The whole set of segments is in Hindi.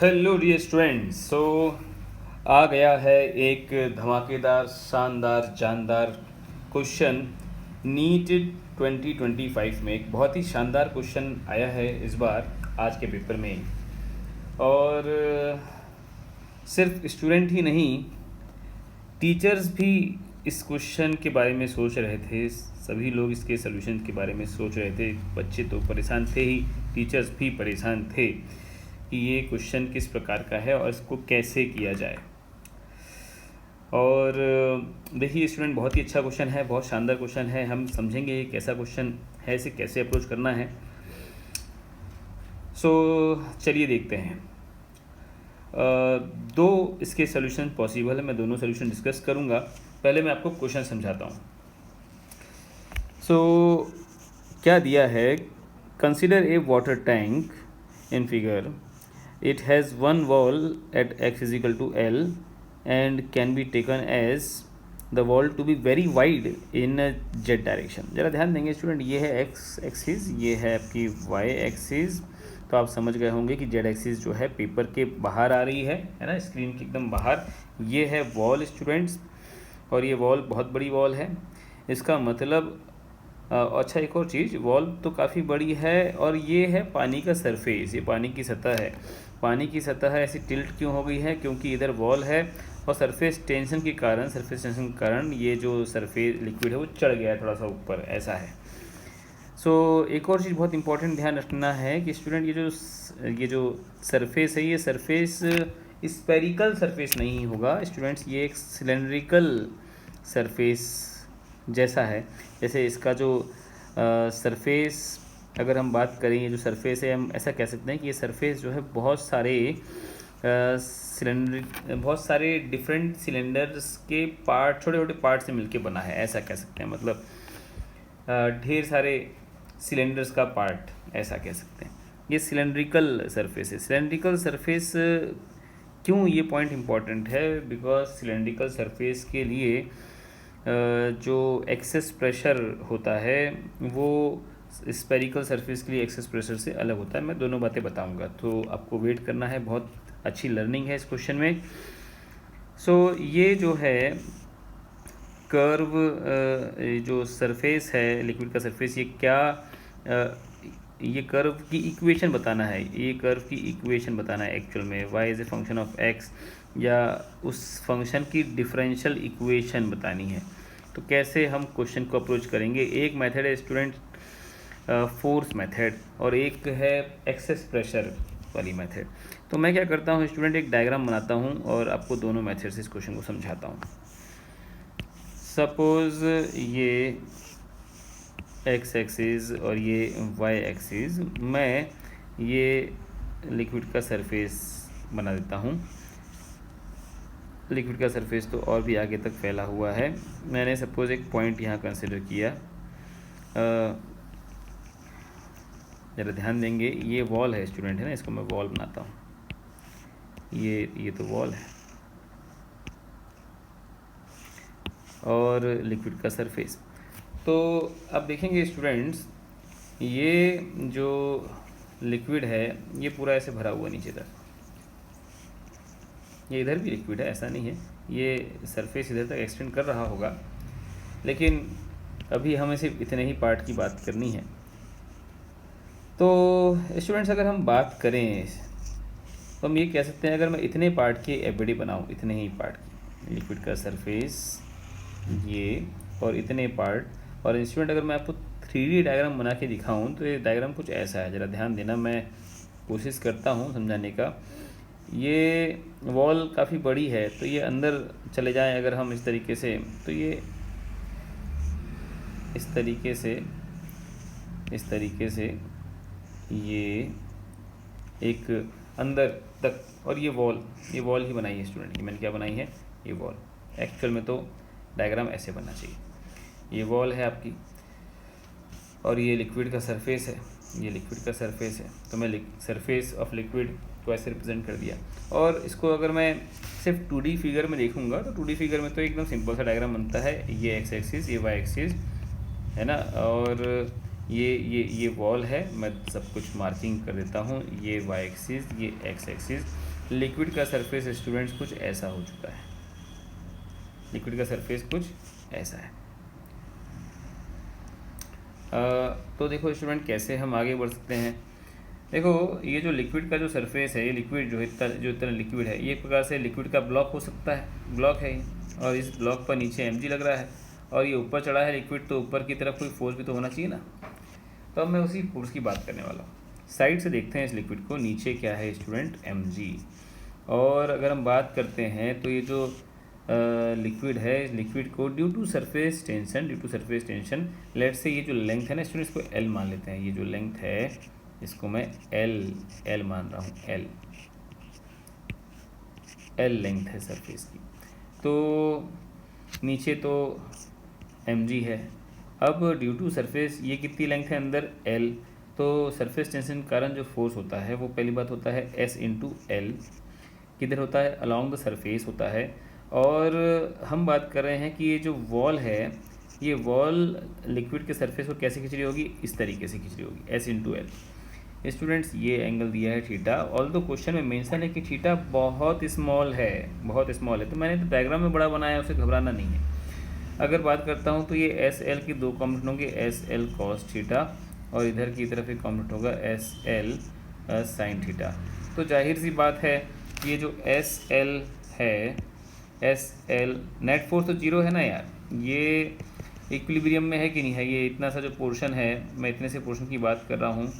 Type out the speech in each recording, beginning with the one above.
Hello dear students. आ गया है एक धमाकेदार शानदार जानदार क्वेश्चन नीट 2025 में। एक बहुत ही शानदार क्वेश्चन आया है इस बार आज के पेपर में। और सिर्फ स्टूडेंट ही नहीं, टीचर्स भी इस क्वेश्चन के बारे में सोच रहे थे। सभी लोग इसके सोल्यूशन के बारे में सोच रहे थे। बच्चे तो परेशान थे ही, टीचर्स भी परेशान थे कि ये क्वेश्चन किस प्रकार का है और इसको कैसे किया जाए। और देखिए स्टूडेंट, बहुत ही अच्छा क्वेश्चन है, बहुत शानदार क्वेश्चन है। हम समझेंगे ये कैसा क्वेश्चन है, इसे कैसे अप्रोच करना है। चलिए देखते हैं। दो इसके सोल्यूशन पॉसिबल है, मैं दोनों सोल्यूशन डिस्कस करूँगा। पहले मैं आपको क्वेश्चन समझाता हूँ। क्या दिया है, consider a water tank in figure. It has one wall at x is equal to L and can be taken as the wall to be very wide in a z direction. ज़रा ध्यान देंगे स्टूडेंट, ये है x एक्सिस, ये है आपकी y एक्सिस। तो आप समझ गए होंगे कि z एक्सिस जो है पेपर के बाहर आ रही है ना, स्क्रीन के एकदम बाहर। ये है वॉल स्टूडेंट्स, और ये वॉल बहुत बड़ी वॉल है। इसका मतलब अच्छा, एक और चीज़, वॉल तो काफ़ी बड़ी है और ये है पानी का सरफेस, ये पानी की सतह है। पानी की सतह ऐसी टिल्ट क्यों हो गई है? क्योंकि इधर वॉल है और सरफेस टेंशन के कारण ये जो सरफेस लिक्विड है वो चढ़ गया है थोड़ा सा ऊपर, ऐसा है। एक और चीज़ बहुत इंपॉर्टेंट ध्यान रखना है कि स्टूडेंट, ये जो सरफेस है, ये सरफेस स्पेरिकल सरफेस नहीं होगा स्टूडेंट्स, ये एक सिलेंड्रिकल सरफेस जैसा है। जैसे इसका जो सरफेस, अगर हम बात करें, ये जो सरफेस है, हम ऐसा कह सकते हैं कि ये सरफेस जो है बहुत सारे डिफरेंट सिलेंडर्स के पार्ट, छोटे छोटे पार्ट से मिलके बना है, ऐसा कह सकते हैं। मतलब ढेर सारे सिलेंडर्स का पार्ट, ऐसा कह सकते हैं। ये सिलेंड्रिकल सरफेस है। सिलेंड्रिकल सरफेस क्यों ये पॉइंट इम्पॉर्टेंट है? बिकॉज सिलेंड्रिकल सरफेस के लिए जो एक्सेस प्रेशर होता है वो स्पेरिकल सरफेस के लिए एक्सेस प्रेशर से अलग होता है। मैं दोनों बातें बताऊंगा, तो आपको वेट करना है। बहुत अच्छी लर्निंग है इस क्वेश्चन में। ये जो है कर्व, जो सरफेस है लिक्विड का सरफेस, ये क्या, ये कर्व की इक्वेशन बताना है। ये कर्व की इक्वेशन बताना है एक्चुअल में, y is a function of x, या उस फंक्शन की डिफरेंशियल इक्वेशन बतानी है। तो कैसे हम क्वेश्चन को अप्रोच करेंगे? एक मेथड है स्टूडेंट फोर्स मेथड, और एक है एक्सेस प्रेशर वाली मेथड। तो मैं क्या करता हूँ स्टूडेंट, एक डायग्राम बनाता हूँ और आपको दोनों मेथड से इस क्वेश्चन को समझाता हूँ। सपोज़ ये x एक्सिस और ये y एक्सिस, मैं ये लिक्विड का सरफेस बना देता हूँ। लिक्विड का सरफेस तो और भी आगे तक फैला हुआ है। मैंने सपोज़ एक पॉइंट यहाँ कंसिडर किया। ज़रा ध्यान देंगे, ये वॉल है स्टूडेंट, है ना, इसको मैं वॉल बनाता हूँ। ये तो वॉल है और लिक्विड का सरफेस। तो अब देखेंगे स्टूडेंट्स, ये जो लिक्विड है ये पूरा ऐसे भरा हुआ नीचे तक, ये इधर भी लिक्विड है, ऐसा नहीं है। ये सरफेस इधर तक एक्सटेंड कर रहा होगा, लेकिन अभी हमें सिर्फ इतने ही पार्ट की बात करनी है। तो स्टूडेंट्स, अगर हम बात करें तो हम ये कह सकते हैं, अगर मैं इतने पार्ट की एफबीडी बनाऊँ, इतने ही पार्ट की, लिक्विड का सरफेस ये और इतने पार्ट, और स्टूडेंट अगर मैं आपको 3D डायग्राम बना के दिखाऊँ तो ये डायग्राम कुछ ऐसा है। ज़रा ध्यान देना, मैं कोशिश करता हूँ समझाने का। ये वॉल काफ़ी बड़ी है, तो ये अंदर चले जाएं अगर हम इस तरीके से, तो ये इस तरीके से ये एक अंदर तक, और ये वॉल ही बनाई है स्टूडेंट। ये मैंने क्या बनाई है? ये वॉल। एक्चुअल में तो डायग्राम ऐसे बनना चाहिए। ये वॉल है आपकी और ये लिक्विड का सरफेस है, ये लिक्विड का सरफेस है। तो मैं सरफेस ऑफ लिक्विड को ऐसे रिप्रेजेंट कर दिया। और इसको अगर मैं सिर्फ 2D फिगर में देखूंगा तो 2D फिगर में तो एकदम सिंपल सा डायग्राम बनता है। ये x एक्सिस, ये y एक्सिस, है ना, और ये वॉल है। मैं सब कुछ मार्किंग कर देता हूँ। ये y एक्सिस, ये x एक्सिस, लिक्विड का सरफेस स्टूडेंट्स कुछ ऐसा हो चुका है, लिक्विड का सरफेस कुछ ऐसा है। तो देखो स्टूडेंट कैसे हम आगे बढ़ सकते हैं। देखो ये जो लिक्विड का जो सरफेस है, ये लिक्विड जो इतना लिक्विड है, ये एक प्रकार से लिक्विड का ब्लॉक हो सकता है, ब्लॉक है ये, और इस ब्लॉक पर नीचे mg लग रहा है और ये ऊपर चढ़ा है लिक्विड, तो ऊपर की तरफ कोई फोर्स भी तो होना चाहिए ना। तो अब मैं उसी फोर्स की बात करने वाला हूँ। साइड से देखते हैं इस लिक्विड को, नीचे क्या है स्टूडेंट, mg। और अगर हम बात करते हैं तो ये जो लिक्विड है, इस लिक्विड को due to surface tension late से ये जो लेंथ है ना स्टूडेंट, इसको L मान लेते हैं। ये जो लेंथ है इसको मैं L मान रहा हूँ, L लेंथ है सरफेस की। तो नीचे तो mg है। अब ड्यू टू सरफेस ये कितनी लेंथ है अंदर, L, तो सरफेस टेंशन के कारण जो फोर्स होता है वो पहली बात होता है S इंटू L, किधर होता है, अलॉन्ग द सरफेस होता है। और हम बात कर रहे हैं कि ये जो वॉल है, ये वॉल लिक्विड के सरफेस को कैसे खींच रही होगी, इस तरीके से खींच रही होगी, S इंटू L। स्टूडेंट्स ये एंगल दिया है थीटा, ऑल्दो क्वेश्चन में मेंशन है कि थीटा बहुत स्मॉल है, बहुत स्मॉल है, तो मैंने तो डायग्राम में बड़ा बनाया है, उसे घबराना नहीं है। अगर बात करता हूँ तो ये एस एल की दो कॉम्पोनेंट होंगे, एस एल कॉस थीटा, और इधर की तरफ एक कॉम्पोनेंट होगा एस एल साइन थीटा। तो जाहिर सी बात है ये जो एस एल है, एस एल नेट फोर्स तो जीरो है ना यार, ये इक्विलिब्रियम में है कि नहीं है, ये इतना सा जो पोर्शन है, मैं इतने से पोर्शन की बात कर रहा हूँ,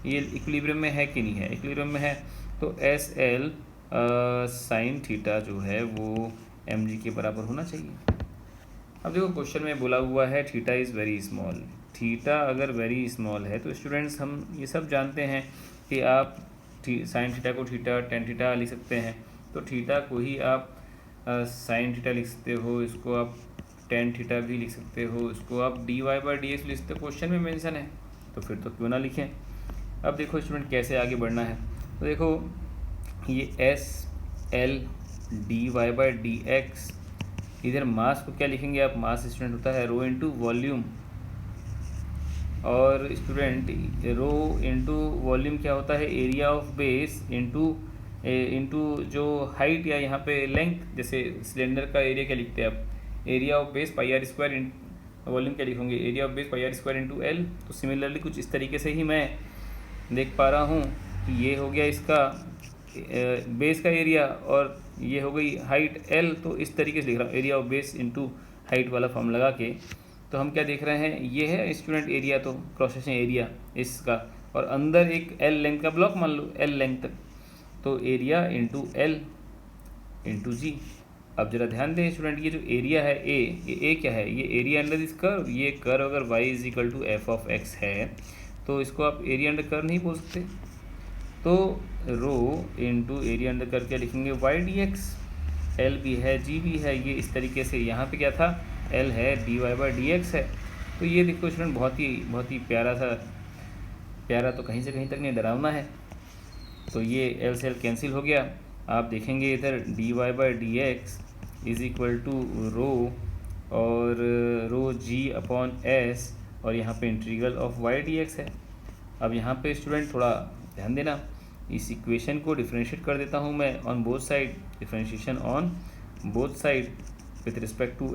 ये इक्विलिब्रियम में है कि नहीं है, इक्विलिब्रियम में है। तो एस एल साइन थीटा जो है वो mg के बराबर होना चाहिए। अब देखो क्वेश्चन में बोला हुआ है theta is very small. Theta अगर वेरी स्मॉल है तो स्टूडेंट्स हम ये सब जानते हैं कि आप साइन थीटा को थीटा टेन थीटा लिख सकते हैं, तो थीटा को ही आप साइन थीटा लिख सकते हो, इसको आप टेन थीटा भी लिख सकते हो, इसको आप dy/dx लिख सकते हो, क्वेश्चन में मेंशन है, तो फिर तो क्यों ना लिखें। अब देखो स्टूडेंट कैसे आगे बढ़ना है, तो देखो ये एस एल dy/dx, इधर मास को क्या लिखेंगे आप, मास स्टूडेंट होता है रो इंटू वॉल्यूम, और स्टूडेंट रो इंटू वॉल्यूम क्या होता है, एरिया ऑफ बेस इंटू जो हाइट या यहाँ पे लेंथ, जैसे सिलेंडर का एरिया क्या लिखते हैं आप, area of base pi r square, volume क्या लिखोगे, area of base pi r square into l. तो सिमिलरली कुछ इस तरीके से ही मैं देख पा रहा हूँ कि ये हो गया इसका बेस का एरिया, और ये हो गई हाइट L, तो इस तरीके से लिख रहा हूँ area of base into height वाला फॉर्म लगा के। तो हम क्या देख रहे हैं, ये है स्टूडेंट एरिया, तो क्रॉस सेक्शन एरिया इसका, और अंदर एक L लेंथ का ब्लॉक मान लो, L लेंथ तक, तो एरिया इंटू L इंटू जी। अब जरा ध्यान दें स्टूडेंट, ये जो एरिया है ये क्या है, ये एरिया अंडर दिस कर्व, ये कर्व अगर y is equal to f of x है तो इसको आप एरिया अंडर कर्व नहीं बोल सकते, तो rho into area under curve क्या लिखेंगे, y/dx, L भी है G भी है, ये इस तरीके से यहाँ पे क्या था, L है dy/dx है। तो ये देखो स्टूडेंट बहुत ही प्यारा तो कहीं से कहीं तक नहीं, डरावना है। तो ये L से L कैंसिल हो गया, आप देखेंगे इधर dy/dx इज इक्वल टू रो और रो G अपॉन S, और यहाँ पे इंटीग्रल ऑफ y/dx है। अब यहाँ पे स्टूडेंट थोड़ा ध्यान देना, इस इक्वेशन को डिफरेंशिएट कर देता हूँ मैं on both side, differentiation on both side with respect to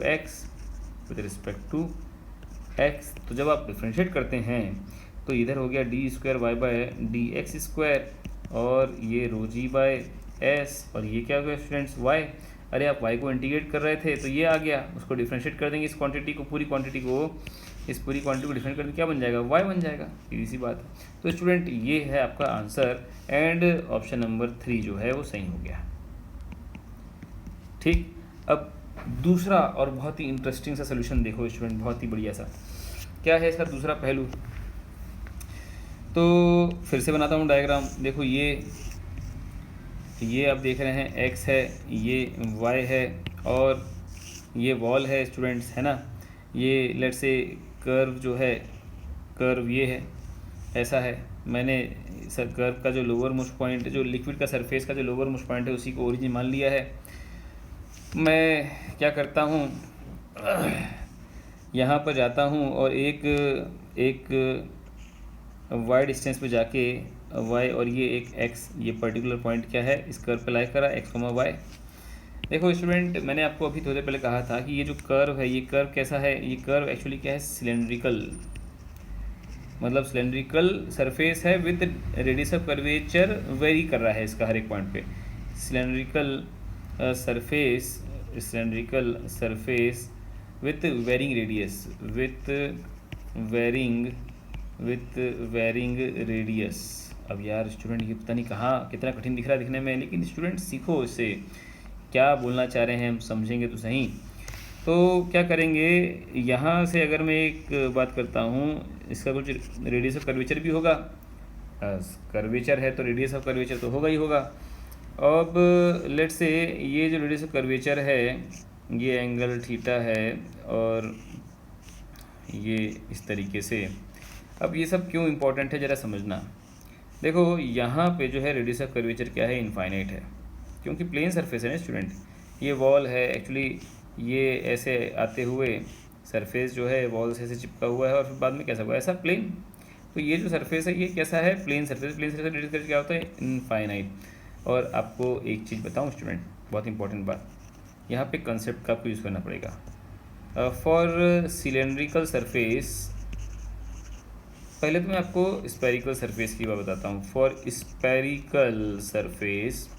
x। तो जब आप डिफरेंशिएट करते हैं तो इधर हो गया d²y/dx², और ये रो G/s, और ये क्या हो गया स्टूडेंट्स y। अरे आप y को इंटीग्रेट कर रहे थे तो ये आ गया, उसको डिफरेंशिएट कर देंगे, इस क्वांटिटी को, पूरी क्वांटिटी को डिफरेंट करके क्या बन जाएगा, y बन जाएगा, सीधी सी बात है। तो स्टूडेंट ये है आपका आंसर, एंड ऑप्शन नंबर 3 जो है वो सही हो गया। ठीक, अब दूसरा और बहुत ही इंटरेस्टिंग सा सोल्यूशन देखो स्टूडेंट, बहुत ही बढ़िया सा। क्या है इसका दूसरा पहलू, तो फिर से बनाता हूँ डायग्राम। देखो ये आप देख रहे हैं x है, ये y है, और ये वॉल है स्टूडेंट्स, है ना। ये लेट से कर्व जो है, कर्व ये है, ऐसा है। मैंने कर्व का जो लोअर मोस्ट पॉइंट, जो लिक्विड का सरफेस का जो लोअर मोस्ट पॉइंट है उसी को ओरिजिन मान लिया है। मैं क्या करता हूँ, यहाँ पर जाता हूँ और एक वाई डिस्टेंस पे जाके वाई और ये एक एक्स, ये पर्टिकुलर पॉइंट क्या है इस कर्व पे लाई करा, एक्स कॉमा वाई। देखो स्टूडेंट, मैंने आपको अभी थोड़ी देर पहले कहा था कि ये जो कर्व है, ये कर्व कैसा है, ये कर्व एक्चुअली क्या है, सिलेंड्रिकल, मतलब सिलेंड्रिकल सरफेस है with radius of curvature vary कर रहा है इसका हर एक पॉइंट पे। Cylindrical surface, cylindrical surface with varying radius, with varying radius. अब यार स्टूडेंट, ये पता नहीं कहाँ कितना कठिन दिख रहा है दिखने में, लेकिन स्टूडेंट सीखो इससे, क्या बोलना चाह रहे हैं हम समझेंगे तो सही। तो क्या करेंगे, यहाँ से अगर मैं एक बात करता हूँ, इसका कुछ रेडियस ऑफ कर्वेचर भी होगा, कर्वेचर है तो रेडियस ऑफ कर्वेचर तो होगा ही होगा। अब लेट्स से ये जो रेडियस ऑफ कर्वेचर है, ये एंगल थीटा है और ये इस तरीके से। अब ये सब क्यों इम्पोर्टेंट है ज़रा समझना। देखो यहाँ पे जो है रेडियस ऑफ कर्वेचर क्या है, इनफाइनाइट है, क्योंकि प्लेन सरफेस है ना स्टूडेंट। ये वॉल है एक्चुअली, ये ऐसे आते हुए सरफेस जो है वॉल से ऐसे चिपका हुआ है और फिर बाद में कैसा हुआ, ऐसा प्लेन। तो ये जो सरफेस है ये कैसा है, plane surface. Plane surface radius curvature क्या होता है, इनफाइनाइट। और आपको एक चीज़ बताऊँ स्टूडेंट, बहुत इंपॉर्टेंट बात, यहाँ पे कंसेप्ट का आपको यूज़ करना पड़ेगा। फॉर सिलेंड्रिकल सरफेस, पहले तो मैं आपको स्पेरिकल सरफेस की बात बताता हूँ। For spherical surface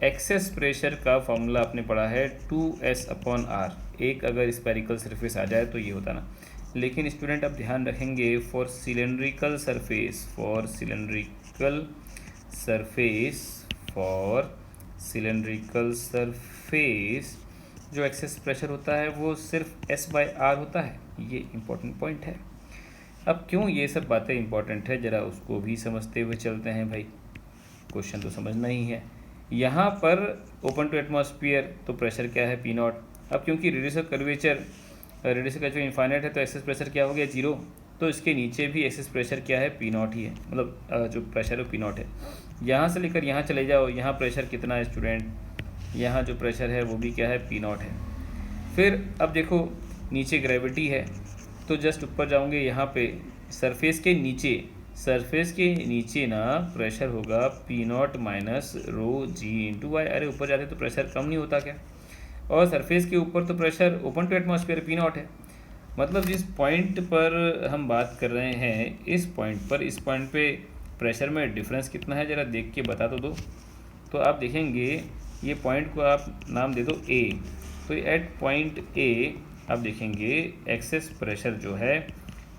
excess pressure का फॉर्मूला आपने पढ़ा है 2s/r। एक अगर स्पेरिकल सरफेस आ जाए तो ये होता ना, लेकिन स्टूडेंट अब ध्यान रखेंगे फॉर सिलेंड्रिकल सरफेस जो एक्सेस प्रेशर होता है वो सिर्फ s/r होता है। ये इम्पोर्टेंट पॉइंट है। अब क्यों ये सब बातें इंपॉर्टेंट है, ज़रा उसको भी समझते हुए चलते हैं भाई, क्वेश्चन तो समझना ही है। यहाँ पर ओपन टू एटमॉस्फेयर तो प्रेशर क्या है, P नॉट। अब क्योंकि रेडियस ऑफ कर्वेचर इनफाइनाइट है तो एक्सेस प्रेशर क्या हो गया, 0। तो इसके नीचे भी एक्सेस प्रेशर क्या है, P नॉट ही है, मतलब जो प्रेशर है P नॉट है। यहाँ से लेकर यहाँ चले जाओ, यहाँ प्रेशर कितना है स्टूडेंट, यहाँ जो प्रेशर है वो भी क्या है, P नॉट है। फिर अब देखो नीचे ग्रेविटी है, तो जस्ट ऊपर जाऊँगे, यहाँ पे सरफेस के नीचे ना प्रेशर होगा P naught minus rho g into y. अरे ऊपर जाते तो प्रेशर कम नहीं होता क्या, और सरफेस के ऊपर तो pressure open to atmosphere P naught है। मतलब जिस पॉइंट पर हम बात कर रहे हैं, इस पॉइंट पे प्रेशर में डिफरेंस कितना है ज़रा देख के बता तो दो। तो आप देखेंगे ये पॉइंट को आप नाम दे दो A। तो एट पॉइंट A आप देखेंगे एक्सेस प्रेशर जो है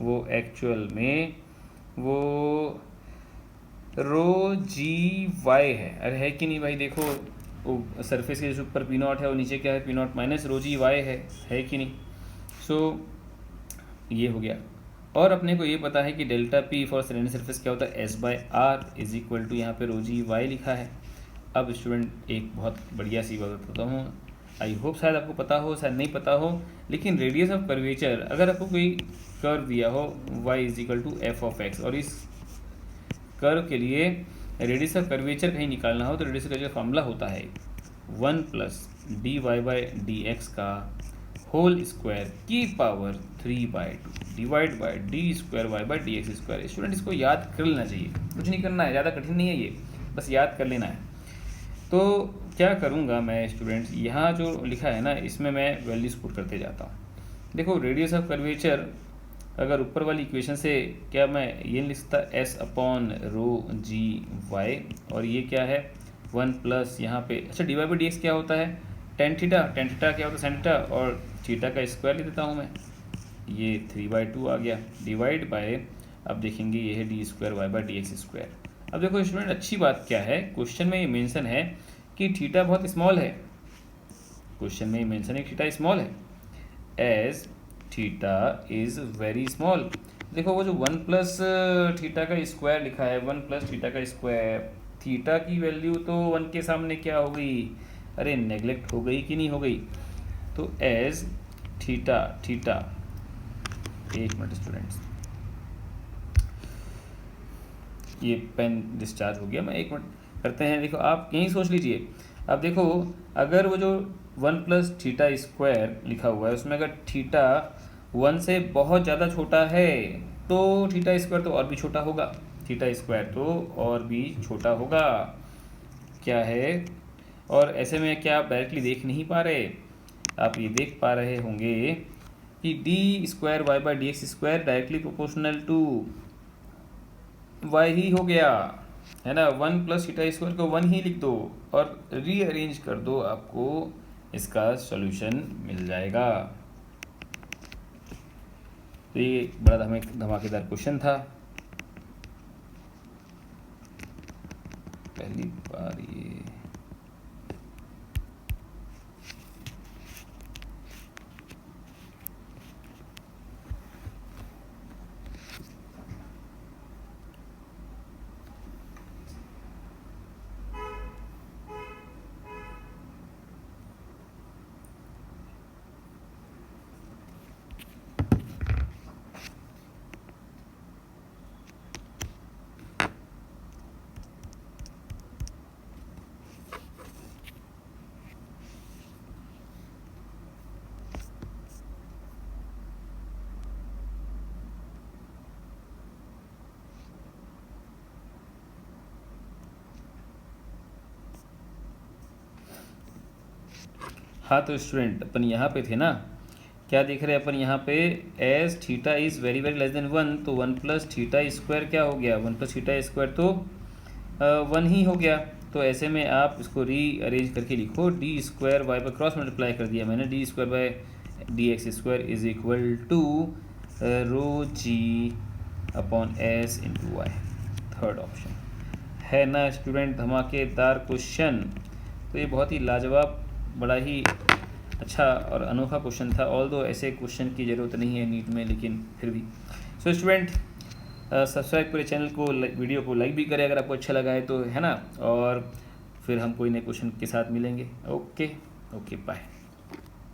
वो एक्चुअल में वो रो जी वाई है। अरे है कि नहीं भाई, देखो वो सरफेस के ऊपर P नॉट है और नीचे क्या है, P naught minus rho g y है कि नहीं। सो ये हो गया। और अपने को ये पता है कि delta P for cylinder surface क्या होता है, s/r इज इक्वल टू यहाँ पे रो जी वाई लिखा है। अब स्टूडेंट एक बहुत बढ़िया सी बात बताता हूँ, आई होप शायद आपको पता हो, शायद नहीं पता हो, लेकिन रेडियस ऑफ कर्वेचर अगर आपको कोई कर्व दिया हो y is equal to f of x, और इस कर्व के लिए रेडियस ऑफ कर्वेचर कहीं निकालना हो तो रेडियस ऑफ कर्वेचर फॉर्मूला होता है 1 प्लस dy/dx का होल स्क्वायर की power 3/2 divide by d²y/dx²। Student इसको याद कर लेना चाहिए, कुछ नहीं करना है, ज़्यादा कठिन नहीं है ये, बस याद कर लेना है। तो क्या करूँगा मैं स्टूडेंट्स, यहाँ जो लिखा है ना इसमें मैं वैल्यूज पुट करते जाता हूँ। देखो रेडियस ऑफ कर्वेचर अगर ऊपर वाली इक्वेशन से क्या मैं ये लिख सकता s/ρ/g/y, और ये क्या है 1 प्लस यहाँ पे, अच्छा dy/dx क्या होता है, tan थीटा क्या होता है sin थीटा, और थीटा का स्क्वायर लिख देता हूँ मैं, ये 3/2 आ गया, डिवाइड बाय अब देखेंगे ये है d²y/dx²। अब देखो स्टूडेंट अच्छी बात क्या है, क्वेश्चन में ये मेंशन है कि थीटा बहुत स्मॉल है, क्वेश्चन में मेंशन है थीटा स्मॉल है, as theta is very small. देखो वो जो 1 प्लस थीटा का स्क्वायर लिखा है, 1 प्लस थीटा का स्क्वायर, थीटा की वैल्यू तो 1 के सामने क्या हो गई, अरे नेग्लेक्ट हो गई कि नहीं हो गई। तो एज थीटा एक मिनट स्टूडेंट्स, ये पेन डिस्चार्ज हो गया, मैं एक मिनट करते हैं। देखो आप यहीं सोच लीजिए, अब देखो अगर वो जो 1 प्लस थीटा स्क्वायर लिखा हुआ है उसमें अगर थीटा 1 से बहुत ज़्यादा छोटा है तो थीटा स्क्वायर तो और भी छोटा होगा, थीटा स्क्वायर तो और भी छोटा होगा, क्या है। और ऐसे में क्या आप डायरेक्टली देख नहीं पा रहे, आप ये देख पा रहे होंगे कि d square y by d x square directly proportional to y ही हो गया, है ना। 1 प्लस थीटा स्क्वायर को 1 ही लिख दो और रीअरेंज कर दो, आपको इसका सॉल्यूशन मिल जाएगा। तो ये बड़ा धमाकेदार क्वेश्चन था, पहली बार ये हाँ। तो स्टूडेंट अपन यहाँ पे थे ना, क्या देख रहे हैं अपन यहाँ पे, as theta is very very less than 1, तो 1 प्लस थीटा स्क्वायर क्या हो गया, 1 प्लस थीटा स्क्वायर तो 1 ही हो गया। तो ऐसे में आप इसको रीअरेंज करके लिखो, डी स्क्वायर वाई पर क्रॉस मल्टीप्लाई कर दिया मैंने, d square by d x square is equal to rho g upon s into y, third option है ना स्टूडेंट। धमाकेदार क्वेश्चन, तो ये बहुत ही लाजवाब, बड़ा ही अच्छा और अनोखा क्वेश्चन था। ऑल्दो ऐसे क्वेश्चन की ज़रूरत नहीं है नीट में, लेकिन फिर भी। सो स्टूडेंट, सब्सक्राइब करें चैनल को, वीडियो को लाइक भी करें अगर आपको अच्छा लगा है तो, है ना। और फिर हम कोई नए क्वेश्चन के साथ मिलेंगे। Okay bye.